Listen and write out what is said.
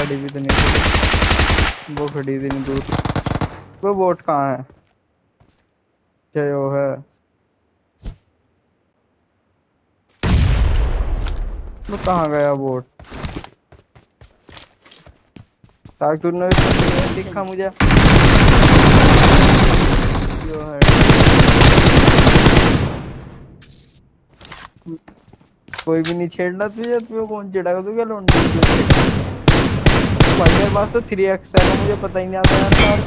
खड़ी भी तो नहीं खड़ी, वो खड़ी थी नहीं दूर। वो बोट कहाँ है? जय वो है। वो कहाँ गया बोट? ताकि तूने दिखा मुझे जो है। कोई भी नहीं छेड़ना तुझे, तुम्हें कौन छेड़ागा? तू क्या लौंडी है? भाई मेरे पास तो 3x है ना, मुझे पता ही नहीं आता यार।